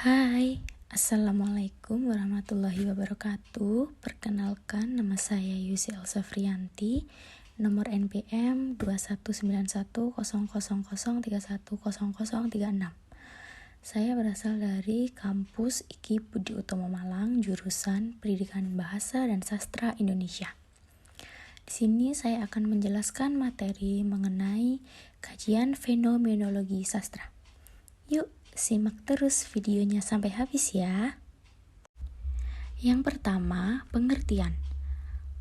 Hai, Assalamualaikum warahmatullahi wabarakatuh. Perkenalkan, nama saya Yusi Elsa Frianti, nomor NPM 21910000310036. Saya berasal dari kampus IKI Budi Utomo Malang, jurusan Pendidikan Bahasa dan Sastra Indonesia. Di sini saya akan menjelaskan materi mengenai kajian fenomenologi sastra. Yuk, simak terus videonya sampai habis ya. Yang pertama, pengertian.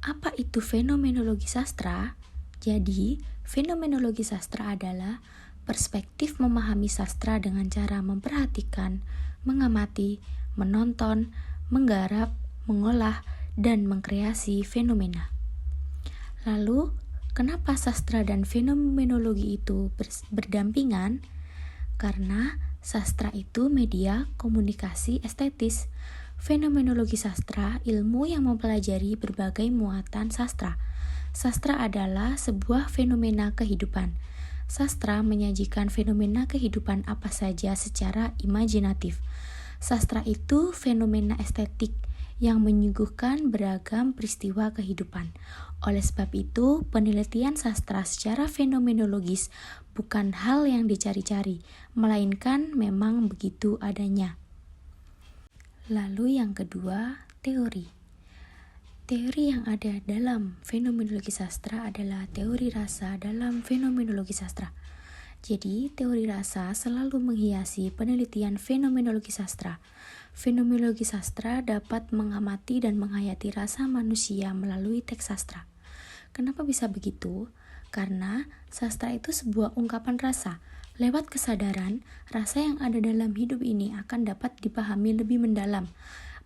Apa itu fenomenologi sastra? Jadi, fenomenologi sastra adalah perspektif memahami sastra dengan cara memperhatikan, mengamati, menonton, menggarap, mengolah, dan mengkreasi fenomena. Lalu, kenapa sastra dan fenomenologi itu berdampingan? Karena sastra itu media komunikasi estetis. Fenomenologi sastra, ilmu yang mempelajari berbagai muatan sastra. Sastra adalah sebuah fenomena kehidupan. Sastra menyajikan fenomena kehidupan apa saja secara imajinatif. Sastra itu fenomena estetik yang menyuguhkan beragam peristiwa kehidupan. Oleh sebab itu, penelitian sastra secara fenomenologis bukan hal yang dicari-cari, melainkan memang begitu adanya. Lalu yang kedua, teori. Teori yang ada dalam fenomenologi sastra adalah teori rasa dalam fenomenologi sastra. Jadi, teori rasa selalu menghiasi penelitian fenomenologi sastra. Fenomenologi sastra dapat mengamati dan menghayati rasa manusia melalui teks sastra. Kenapa bisa begitu? Karena sastra itu sebuah ungkapan rasa. Lewat kesadaran, rasa yang ada dalam hidup ini akan dapat dipahami lebih mendalam.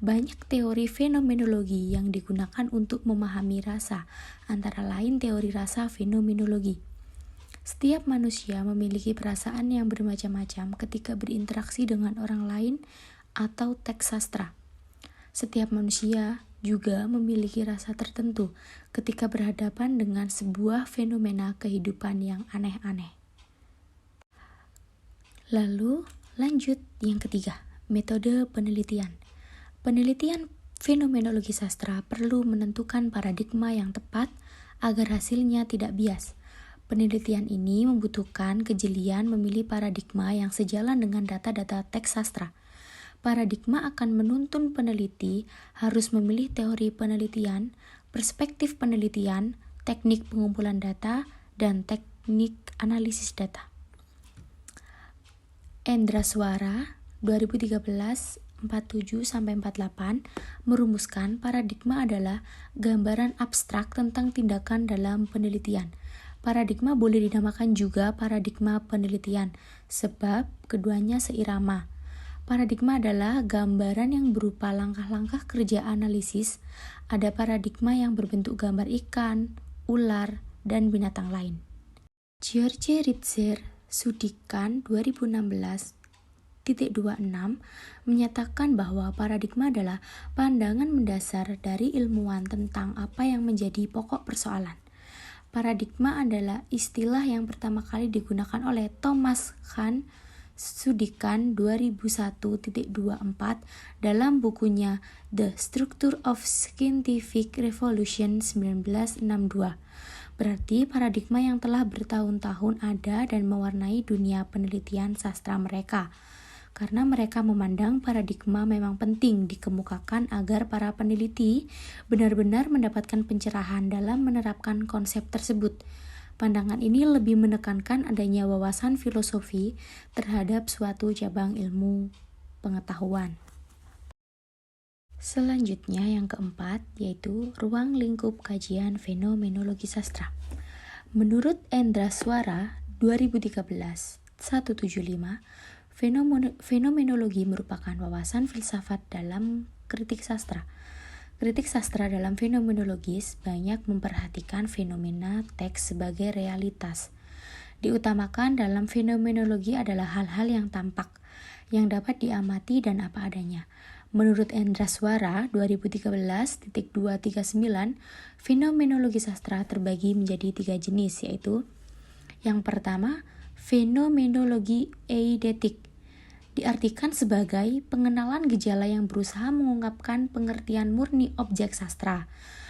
Banyak teori fenomenologi yang digunakan untuk memahami rasa, antara lain teori rasa fenomenologi. Setiap manusia memiliki perasaan yang bermacam-macam ketika berinteraksi dengan orang lain atau teks sastra. Setiap manusia juga memiliki rasa tertentu ketika berhadapan dengan sebuah fenomena kehidupan yang aneh-aneh. Lalu lanjut yang ketiga, metode penelitian. Penelitian fenomenologi sastra perlu menentukan paradigma yang tepat agar hasilnya tidak bias. Penelitian ini membutuhkan kejelian memilih paradigma yang sejalan dengan data-data teks sastra. Paradigma akan menuntun peneliti harus memilih teori penelitian, perspektif penelitian, teknik pengumpulan data, dan teknik analisis data. Endraswara 2013 47-48 merumuskan paradigma adalah gambaran abstrak tentang tindakan dalam penelitian. Paradigma boleh dinamakan juga paradigma penelitian, sebab keduanya seirama. Paradigma adalah gambaran yang berupa langkah-langkah kerja analisis. Ada paradigma yang berbentuk gambar ikan, ular, dan binatang lain. George Ritzer Sudikan 2016-26 menyatakan bahwa paradigma adalah pandangan mendasar dari ilmuwan tentang apa yang menjadi pokok persoalan. Paradigma adalah istilah yang pertama kali digunakan oleh Thomas Hahn Sudikan 2001-24 dalam bukunya The Structure of Scientific Revolution 1962. Berarti paradigma yang telah bertahun-tahun ada dan mewarnai dunia penelitian sastra mereka. Karena mereka memandang paradigma memang penting dikemukakan agar para peneliti benar-benar mendapatkan pencerahan dalam menerapkan konsep tersebut. Pandangan ini lebih menekankan adanya wawasan filosofi terhadap suatu cabang ilmu pengetahuan. Selanjutnya yang keempat, yaitu ruang lingkup kajian fenomenologi sastra. Menurut Endraswara 2013-175, fenomenologi merupakan wawasan filsafat dalam kritik sastra. Kritik sastra dalam fenomenologis banyak memperhatikan fenomena teks sebagai realitas. Diutamakan dalam fenomenologi adalah hal-hal yang tampak, yang dapat diamati dan apa adanya. Menurut Endraswara 2013-239, fenomenologi sastra terbagi menjadi 3 jenis, yaitu yang pertama, fenomenologi eidetik. diartikan sebagai pengenalan gejala yang berusaha mengungkapkan pengertian murni objek sastra.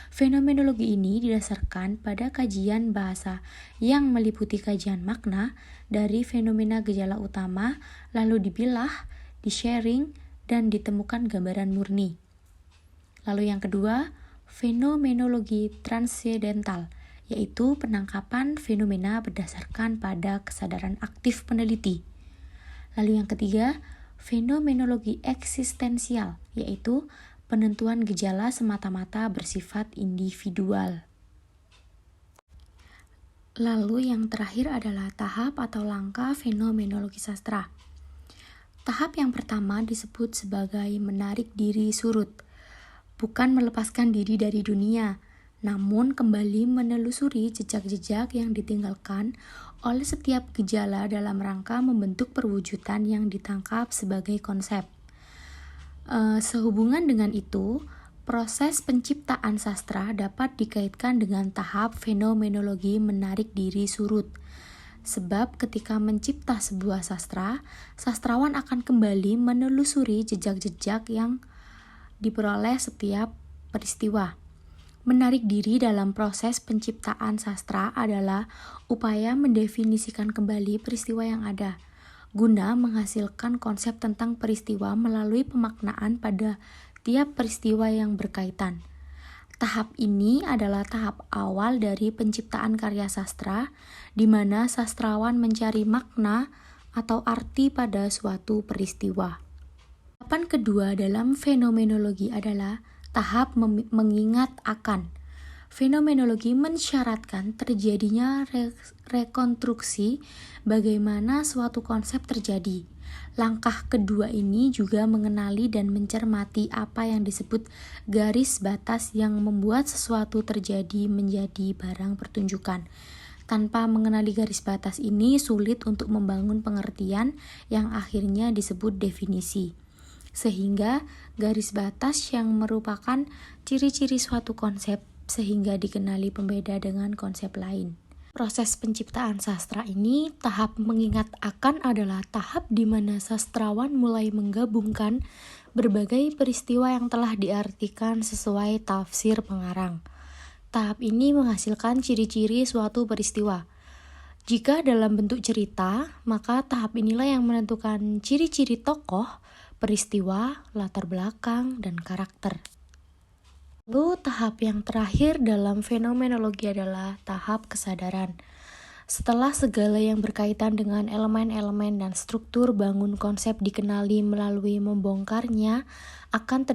Fenomenologi ini didasarkan pada kajian bahasa yang meliputi kajian makna dari fenomena gejala utama, lalu dipilah, di-sharing, dan ditemukan gambaran murni. Lalu yang kedua, fenomenologi transendental, yaitu penangkapan fenomena berdasarkan pada kesadaran aktif peneliti. Lalu yang ketiga, fenomenologi eksistensial, yaitu penentuan gejala semata-mata bersifat individual. Lalu yang terakhir adalah tahap atau langkah fenomenologi sastra. Tahap yang pertama disebut sebagai menarik diri surut, bukan melepaskan diri dari dunia, namun kembali menelusuri jejak-jejak yang ditinggalkan oleh setiap gejala dalam rangka membentuk perwujudan yang ditangkap sebagai konsep. Sehubungan dengan itu, proses penciptaan sastra dapat dikaitkan dengan tahap fenomenologi menarik diri surut. Sebab ketika mencipta sebuah sastra, sastrawan akan kembali menelusuri jejak-jejak yang diperoleh setiap peristiwa. Menarik diri dalam proses penciptaan sastra adalah upaya mendefinisikan kembali peristiwa yang ada, guna menghasilkan konsep tentang peristiwa melalui pemaknaan pada tiap peristiwa yang berkaitan. Tahap ini adalah tahap awal dari penciptaan karya sastra, di mana sastrawan mencari makna atau arti pada suatu peristiwa. Tahapan kedua dalam fenomenologi adalah tahap mengingat akan. Fenomenologi mensyaratkan terjadinya rekonstruksi bagaimana suatu konsep terjadi. Langkah kedua ini juga mengenali dan mencermati apa yang disebut garis batas yang membuat sesuatu terjadi menjadi barang pertunjukan. Tanpa mengenali garis batas ini, sulit untuk membangun pengertian yang akhirnya disebut definisi. Sehingga garis batas yang merupakan ciri-ciri suatu konsep sehingga dikenali pembeda dengan konsep lain. Proses penciptaan sastra ini, tahap mengingat akan adalah tahap di mana sastrawan mulai menggabungkan berbagai peristiwa yang telah diartikan sesuai tafsir pengarang. Tahap ini menghasilkan ciri-ciri suatu peristiwa. Jika dalam bentuk cerita, maka tahap inilah yang menentukan ciri-ciri tokoh, peristiwa, latar belakang, dan karakter. Lalu tahap yang terakhir dalam fenomenologi adalah tahap kesadaran. Setelah segala yang berkaitan dengan elemen-elemen dan struktur bangun konsep dikenali melalui membongkarnya, akan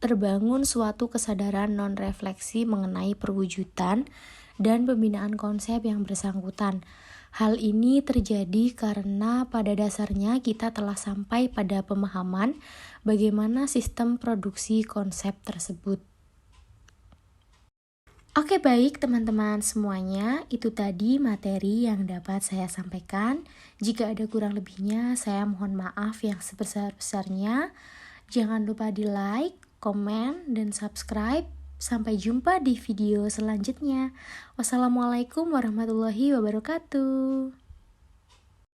terbangun suatu kesadaran non-refleksi mengenai perwujudan dan pembinaan konsep yang bersangkutan. Hal ini terjadi karena pada dasarnya kita telah sampai pada pemahaman bagaimana sistem produksi konsep tersebut. Oke, baik teman-teman semuanya, itu tadi materi yang dapat saya sampaikan. Jika ada kurang lebihnya, saya mohon maaf yang sebesar-besarnya. Jangan lupa di like, komen, dan subscribe. Sampai jumpa di video selanjutnya. Wassalamualaikum warahmatullahi wabarakatuh.